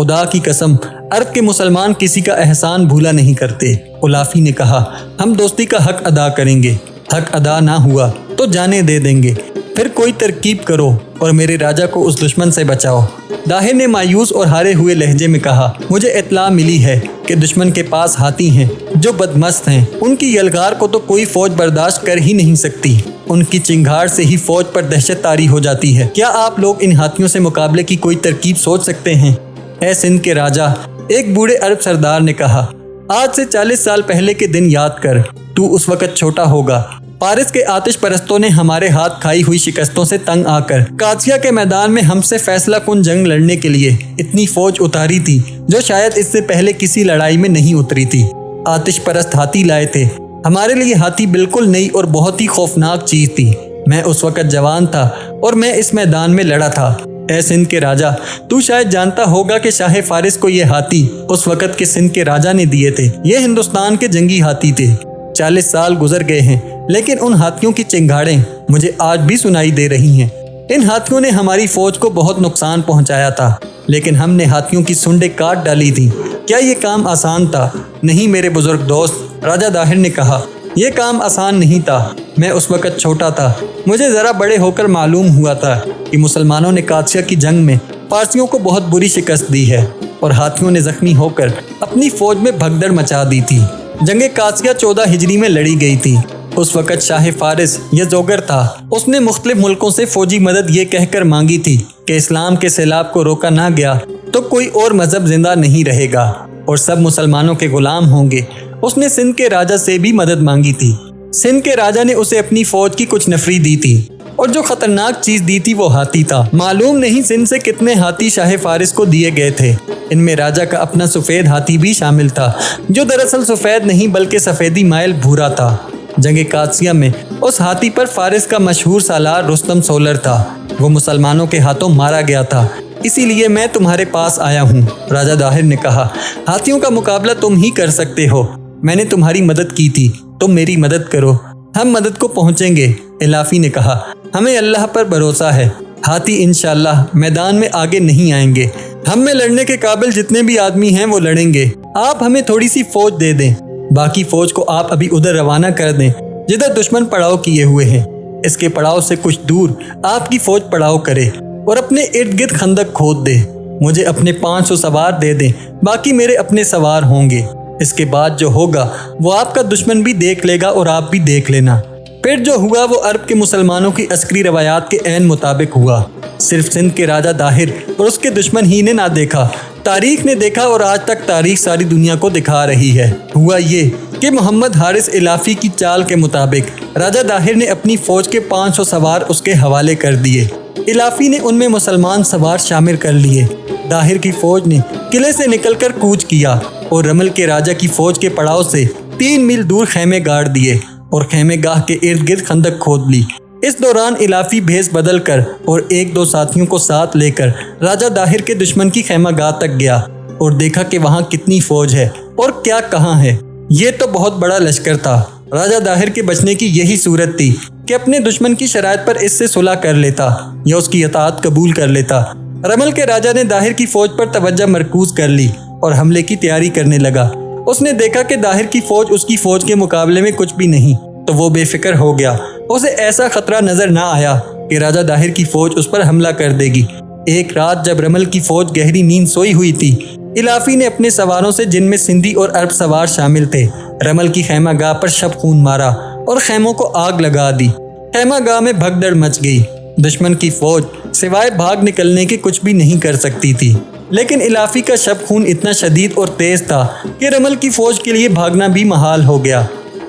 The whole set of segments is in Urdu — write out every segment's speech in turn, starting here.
خدا کی قسم عرب کے مسلمان کسی کا احسان بھولا نہیں کرتے۔ الافی نے کہا، ہم دوستی کا حق ادا کریں گے، حق ادا نہ ہوا تو جانیں دے دیں گے، پھر کوئی ترکیب کرو اور میرے راجا کو اس دشمن سے بچاؤ۔ داہر نے مایوس اور ہارے ہوئے لہجے میں کہا، مجھے اطلاع ملی ہے کہ دشمن کے پاس ہاتھی ہیں جو بدمست ہیں، ان کی یلغار کو تو کوئی فوج برداشت کر ہی نہیں سکتی، ان کی چنگھاڑ سے ہی فوج پر دہشت طاری ہو جاتی ہے۔ کیا آپ لوگ ان ہاتھیوں سے مقابلے کی کوئی ترکیب سوچ سکتے ہیں؟ اے سندھ کے راجا، ایک بوڑھے عرب سردار نے کہا، آج سے 40 سال پہلے کے دن یاد کر، تو اس وقت چھوٹا ہوگا۔ فارس کے آتش پرستوں نے ہمارے ہاتھ کھائی ہوئی شکستوں سے تنگ آ کر قادسیہ کے میدان میں ہم سے فیصلہ کن جنگ لڑنے کے لیے اتنی فوج اتاری تھی جو شاید اس سے پہلے کسی لڑائی میں نہیں اتری تھی۔ آتش پرست ہاتھی لائے تھے، ہمارے لیے ہاتھی بالکل نئی اور بہت ہی خوفناک چیز تھی۔ میں اس وقت جوان تھا اور میں اس میدان میں لڑا تھا۔ اے سندھ کے راجا، تو شاید جانتا ہوگا کہ شاہ فارس کو یہ ہاتھی اس وقت کے سندھ کے راجا نے دیے تھے۔ یہ ہندوستان کے جنگی ہاتھی تھے۔ 40 سال گزر گئے ہیں لیکن ان ہاتھیوں کی چنگھاڑیں مجھے آج بھی سنائی دے رہی ہیں۔ ان ہاتھیوں نے ہماری فوج کو بہت نقصان پہنچایا تھا لیکن ہم نے ہاتھیوں کی سنڈیں کاٹ ڈالی تھی۔ کیا یہ کام آسان تھا؟ نہیں میرے بزرگ دوست، راجا داہر نے کہا، یہ کام آسان نہیں تھا۔ میں اس وقت چھوٹا تھا، مجھے ذرا بڑے ہو کر معلوم ہوا تھا کہ مسلمانوں نے قادسیہ کی جنگ میں فارسیوں کو بہت بری شکست دی ہے اور ہاتھیوں نے زخمی ہو کر اپنی فوج میں بھگدڑ مچا دی تھی۔ جنگ قادسیہ 14 ہجری میں لڑی گئی تھی۔ اس وقت شاہ فارس یزوگر تھا۔ اس نے مختلف ملکوں سے فوجی مدد یہ کہہ کر مانگی تھی کہ اسلام کے سیلاب کو روکا نہ گیا تو کوئی اور مذہب زندہ نہیں رہے گا اور سب مسلمانوں کے غلام ہوں گے۔ اس نے سندھ کے راجا سے بھی مدد مانگی تھی۔ سندھ کے راجا نے اسے اپنی فوج کی کچھ نفری دی تھی اور جو خطرناک چیز دی تھی وہ ہاتھی تھا۔ معلوم نہیں سندھ سے کتنے ہاتھی شاہ فارس کو دیے گئے تھے۔ ان میں راجا کا اپنا سفید ہاتھی بھی شامل تھا جو دراصل سفید نہیں بلکہ سفیدی مائل بھورا تھا۔ جنگ قادسیہ میں اس ہاتھی پر فارس کا مشہور سالار رستم سولر تھا۔ وہ مسلمانوں کے ہاتھوں مارا گیا تھا، اسی لیے میں تمہارے پاس آیا ہوں۔ راجا داہر نے کہا، ہاتھیوں کا مقابلہ تم ہی کر سکتے ہو، میں نے تمہاری مدد کی تھی، تم میری مدد کرو، ہم مدد کو پہنچیں گے۔ الافی نے کہا، ہمیں اللہ پر بھروسہ ہے، ہاتھی انشاءاللہ میدان میں آگے نہیں آئیں گے، ہم میں لڑنے کے قابل جتنے بھی آدمی ہیں وہ لڑیں گے، آپ ہمیں تھوڑی سی فوج دے دیں، باقی فوج کو آپ ابھی ادھر روانہ کر دیں جدھر دشمن پڑاؤ کیے ہوئے ہیں، اس کے پڑاؤ سے کچھ دور آپ کی فوج پڑاؤ کرے اور اپنے ارد گرد خندق کھود دے، مجھے اپنے 500 سوار دے دیں، باقی میرے اپنے سوار ہوں گے، اس کے بعد جو ہوگا وہ آپ کا دشمن بھی دیکھ لے گا اور آپ بھی دیکھ لینا۔ پھر جو ہوا وہ عرب کے مسلمانوں کی عسکری روایات کے عین مطابق ہوا۔ صرف سندھ کے راجا داہر اور اس کے دشمن ہی نے نہ دیکھا، تاریخ نے دیکھا اور آج تک تاریخ ساری دنیا کو دکھا رہی ہے۔ ہوا یہ کہ محمد حارث الافی کی چال کے مطابق راجا داہر نے اپنی فوج کے 500 سوار اس کے حوالے کر دیے۔ الافی نے ان میں مسلمان سوار شامل کر لیے۔ داہر کی فوج نے قلعے سے نکل کر کوچ کیا اور رمل کے راجا کی فوج کے پڑاؤ سے 3 میل دور خیمے گاڑ دیے اور خیمے گاہ کے ارد گرد خندق کھود لی۔ اس دوران الافی بھیس بدل کر اور 1-2 ساتھیوں کو ساتھ لے کر راجا داہر کے دشمن کی خیمہ گاہ تک گیا اور دیکھا کہ وہاں کتنی فوج ہے اور کیا کہاں ہے۔ یہ تو بہت بڑا لشکر تھا۔ راجا داہر کے بچنے کی یہی صورت تھی کہ اپنے دشمن کی شرائط پر اس سے صلح کر لیتا یا اس کی اطاعت قبول کر لیتا۔ رمل کے راجا نے داہر کی فوج پر توجہ مرکوز کر لی اور حملے کی تیاری کرنے لگا۔ اس نے دیکھا کہ داہر کی فوج اس کی فوج کے مقابلے میں کچھ بھی نہیں تو وہ بے فکر ہو گیا۔ اسے ایسا خطرہ نظر نہ آیا کہ راجا داہر کی فوج اس پر حملہ کر دے گی۔ ایک رات جب رمل کی فوج گہری نیند سوئی ہوئی تھی، الافی نے اپنے سواروں سے، جن میں سندھی اور عرب سوار شامل تھے، رمل کی خیمہ گاہ پر شب خون مارا اور خیموں کو آگ لگا دی۔ خیمہ گاہ میں بھگدڑ مچ گئی۔ دشمن کی فوج سوائے بھاگ نکلنے کے کچھ بھی نہیں کر سکتی تھی، لیکن الافی کا شب خون اتنا شدید اور تیز تھا کہ رمل کی فوج کے لیے بھاگنا بھی محال ہو گیا۔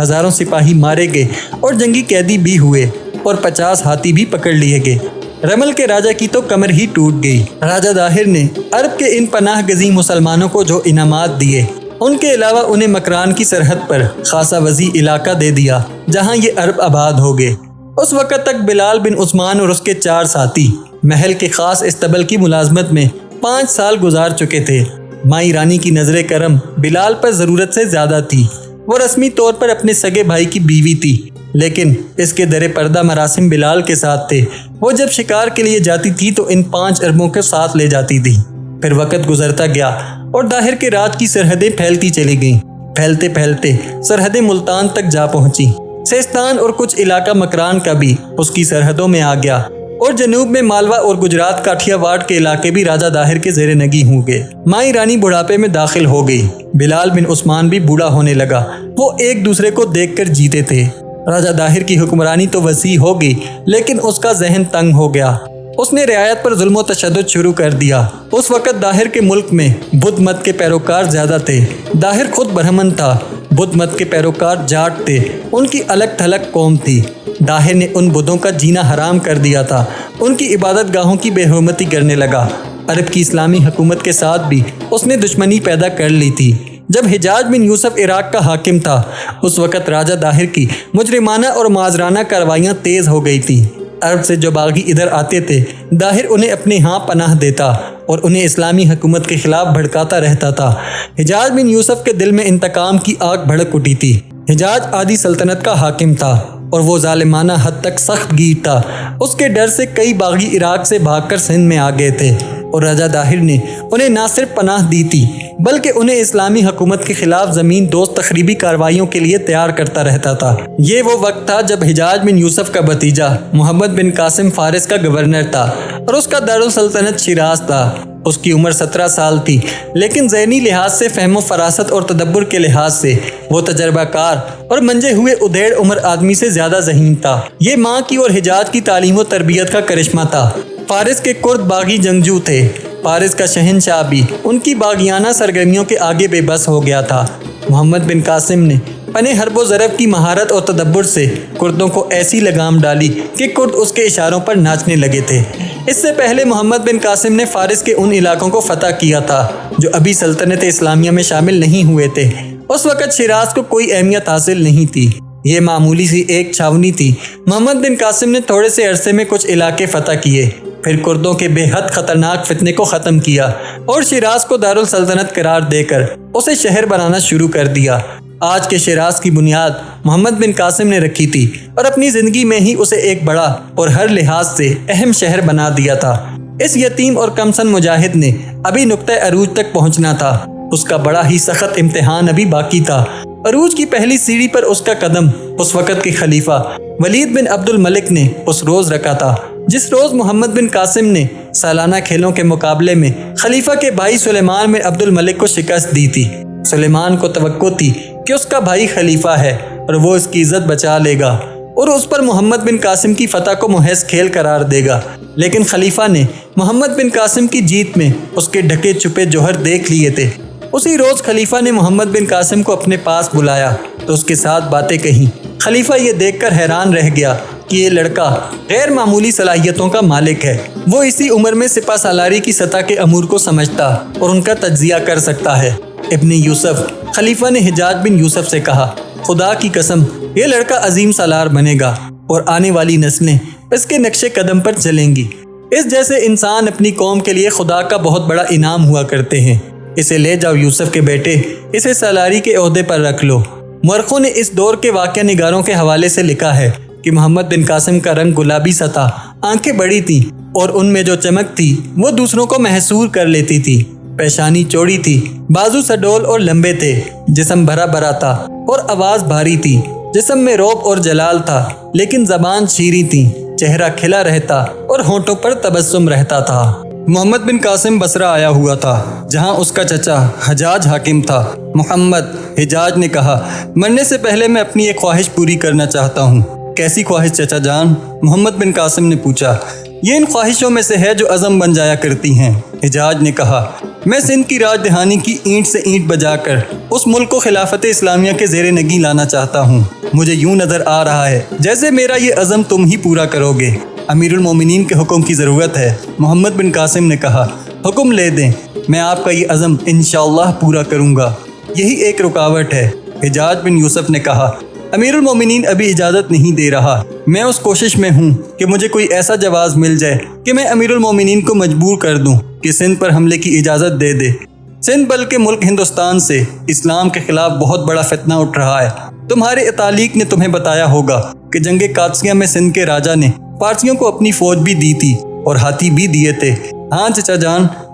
ہزاروں سپاہی مارے گئے اور جنگی قیدی بھی ہوئے اور 50 ہاتھی بھی پکڑ لیے گئے۔ رمل کے راجا کی تو کمر ہی ٹوٹ گئی۔ راجا داہر نے عرب کے ان پناہ گزین مسلمانوں کو جو انعامات دیے، ان کے علاوہ انہیں مکران کی سرحد پر خاصا وسیع علاقہ دے دیا جہاں یہ عرب آباد ہو گئے۔ اس وقت تک بلال بن عثمان اور اس کے 4 ساتھی محل کے خاص استبل کی ملازمت میں 5 سال گزار چکے تھے۔ مائی رانی کی نظر کرم بلال پر ضرورت سے زیادہ تھی۔ وہ رسمی طور پر اپنے سگے بھائی کی بیوی تھی، لیکن اس کے در پردہ مراسم بلال کے ساتھ تھے۔ وہ جب شکار کے لیے جاتی تھی تو ان 5 اربوں کے ساتھ لے جاتی تھی۔ پھر وقت گزرتا گیا اور داہر کے راج کی سرحدیں پھیلتی چلی گئیں۔ پھیلتے پھیلتے سرحدیں ملتان تک جا پہنچی۔ سیستان اور کچھ علاقہ مکران کا بھی اس کی سرحدوں میں آ گیا، اور جنوب میں مالوا اور گجرات کاٹھیا واڑ کے علاقے بھی راجہ داہر کے زیر نگی ہوں گے۔ مائی رانی بڑھاپے میں داخل ہو گئی۔ بلال بن عثمان بھی بوڑھا ہونے لگا۔ وہ ایک دوسرے کو دیکھ کر جیتے تھے۔ راجہ داہر کی حکمرانی تو وسیع ہو گئی، لیکن اس کا ذہن تنگ ہو گیا۔ اس نے رعایت پر ظلم و تشدد شروع کر دیا۔ اس وقت داہر کے ملک میں بدھ مت کے پیروکار زیادہ تھے۔ داہر خود برہمن تھا، بدھ مت کے پیروکار جاٹ تھے، ان کی الگ تھلگ قوم تھی۔ داہر نے ان بدھوں کا جینا حرام کر دیا تھا، ان کی عبادت گاہوں کی بے حرمتی کرنے لگا۔ عرب کی اسلامی حکومت کے ساتھ بھی اس نے دشمنی پیدا کر لی تھی۔ جب حجاج بن یوسف عراق کا حاکم تھا، اس وقت راجہ داہر کی مجرمانہ اور معذرانہ کاروائیاں تیز ہو گئی تھیں۔ عرب سے جو باغی ادھر آتے تھے، داہر انہیں اپنے ہاں پناہ دیتا اور انہیں اسلامی حکومت کے خلاف بھڑکاتا رہتا تھا۔ حجاج بن یوسف کے دل میں انتقام کی آگ بھڑک اٹھی تھی۔ حجاج عادی سلطنت کا حاکم تھا اور وہ ظالمانہ حد تک سخت گیر تھا۔ اس کے ڈر سے کئی باغی عراق سے بھاگ کر سندھ میں آ گئے تھے، اور راجہ داہر نے انہیں نہ صرف پناہ دی تھی بلکہ انہیں اسلامی حکومت کے خلاف زمین دوست تخریبی کارروائیوں کے لیے تیار کرتا رہتا تھا۔ یہ وہ وقت تھا جب حجاج بن یوسف کا بھتیجا محمد بن قاسم فارس کا گورنر تھا، اور اس کا دارالسلطنت شیراز تھا۔ اس کی عمر 17 سال تھی، لیکن ذہنی لحاظ سے، فہم و فراست اور تدبر کے لحاظ سے وہ تجربہ کار اور منجے ہوئے ادھیڑ عمر آدمی سے زیادہ ذہین تھا۔ یہ ماں کی اور حجاج کی تعلیم و تربیت کا کرشمہ تھا۔ فارس کے کرد باغی جنگجو تھے۔ فارس کا شہنشاہ بھی ان کی باغیانہ سرگرمیوں کے آگے بے بس ہو گیا تھا۔ محمد بن قاسم نے پنے حرب و ضرب کی مہارت اور تدبر سے کردوں کو ایسی لگام ڈالی کہ کرد اس کے اشاروں پر ناچنے لگے تھے۔ اس سے پہلے محمد بن قاسم نے فارس کے ان علاقوں کو فتح کیا تھا جو ابھی سلطنت اسلامیہ میں شامل نہیں ہوئے تھے۔ اس وقت شیراز کو کوئی اہمیت حاصل نہیں تھی، یہ معمولی سی ایک چھاونی تھی۔ محمد بن قاسم نے تھوڑے سے عرصے میں کچھ علاقے فتح کیے، پھر کردوں کے بے حد خطرناک فتنے کو ختم کیا اور شیراز کو دارالسلطنت قرار دے کر اسے شہر بنانا شروع کر دیا۔ آج کے شیراز کی بنیاد محمد بن قاسم نے رکھی تھی، اور اپنی زندگی میں ہی اسے ایک بڑا اور ہر لحاظ سے اہم شہر بنا دیا تھا۔ اس یتیم اور کمسن مجاہد نے ابھی نقطہ عروج تک پہنچنا تھا۔ اس کا بڑا ہی سخت امتحان ابھی باقی تھا۔ عروج کی پہلی سیڑھی پر اس کا قدم اس وقت کے خلیفہ ولید بن عبد الملک نے اس روز رکھا تھا جس روز محمد بن قاسم نے سالانہ کھیلوں کے مقابلے میں خلیفہ کے بھائی سلیمان بن عبد الملک کو شکست دی تھی۔ سلیمان کو توقع تھی کہ اس کا بھائی خلیفہ ہے اور وہ اس کی عزت بچا لے گا اور اس پر محمد بن قاسم کی فتح کو محض کھیل قرار دے گا، لیکن خلیفہ نے محمد بن قاسم کی جیت میں اس کے ڈھکے چھپے جوہر دیکھ لیے تھے۔ اسی روز خلیفہ نے محمد بن قاسم کو اپنے پاس بلایا تو اس کے ساتھ باتیں کہیں۔ خلیفہ یہ دیکھ کر حیران رہ گیا کہ یہ لڑکا غیر معمولی صلاحیتوں کا مالک ہے۔ وہ اسی عمر میں سپہ سالاری کی سطح کے امور کو سمجھتا اور ان کا تجزیہ کر سکتا ہے۔ ابن یوسف، خلیفہ نے حجاج بن یوسف سے کہا، خدا کی قسم یہ لڑکا عظیم سالار بنے گا اور آنے والی نسلیں اس کے نقش قدم پر چلیں گی۔ اس جیسے انسان اپنی قوم کے لیے خدا کا بہت بڑا انعام ہوا کرتے ہیں۔ اسے لے جاؤ یوسف کے بیٹے، اسے سالاری کے عہدے پر رکھ لو۔ مورخوں نے اس دور کے واقعہ نگاروں کے حوالے سے لکھا ہے کہ محمد بن قاسم کا رنگ گلابی سا تھا، آنکھیں بڑی تھیں اور ان میں جو چمک تھی وہ دوسروں کو محصور کر لیتی تھی۔ پیشانی چوڑی تھی، بازو سڈول اور لمبے تھے، جسم بھرا بھرا تھا اور آواز بھاری تھی۔ جسم میں روب اور جلال تھا، لیکن زبان شیریں تھی، چہرہ کھلا رہتا اور ہونٹوں پر تبسم رہتا تھا۔ محمد بن قاسم بصرہ آیا ہوا تھا، جہاں اس کا چچا حجاج حاکم تھا۔ محمد، حجاج نے کہا، مرنے سے پہلے میں اپنی ایک خواہش پوری کرنا چاہتا ہوں۔ کیسی خواہش چچا جان؟ محمد بن قاسم نے پوچھا۔ یہ ان خواہشوں میں سے ہے جو عزم بن جایا کرتی ہیں، حجاج نے کہا۔ میں سندھ کی راج دہانی کی اینٹ سے اینٹ بجا کر اس ملک کو خلافت اسلامیہ کے زیر نگی لانا چاہتا ہوں۔ مجھے یوں نظر آ رہا ہے جیسے میرا یہ عزم تم ہی پورا کرو گے۔ امیر المومنین کے حکم کی ضرورت ہے، محمد بن قاسم نے کہا۔ حکم لے دیں، میں آپ کا یہ عزم انشاءاللہ پورا کروں گا۔ یہی ایک رکاوٹ ہے، حجاج بن یوسف نے کہا۔ امیر المومنین ابھی اجازت نہیں دے رہا۔ میں اس کوشش میں ہوں کہ مجھے کوئی ایسا جواز مل جائے کہ میں امیر المومنین کو مجبور کر دوں کہ سندھ پر حملے کی اجازت دے دے۔ سندھ بلکہ ملک ہندوستان سے اسلام کے خلاف بہت بڑا فتنہ اٹھ رہا ہے۔ تمہارے اتالیق نے تمہیں بتایا ہوگا کہ جنگ قادسیہ میں سندھ کے راجہ نے فارسیوں کو اپنی فوج بھی دی تھی اور ہاتھی بھی دیے تھے۔ ہاں چچا جان،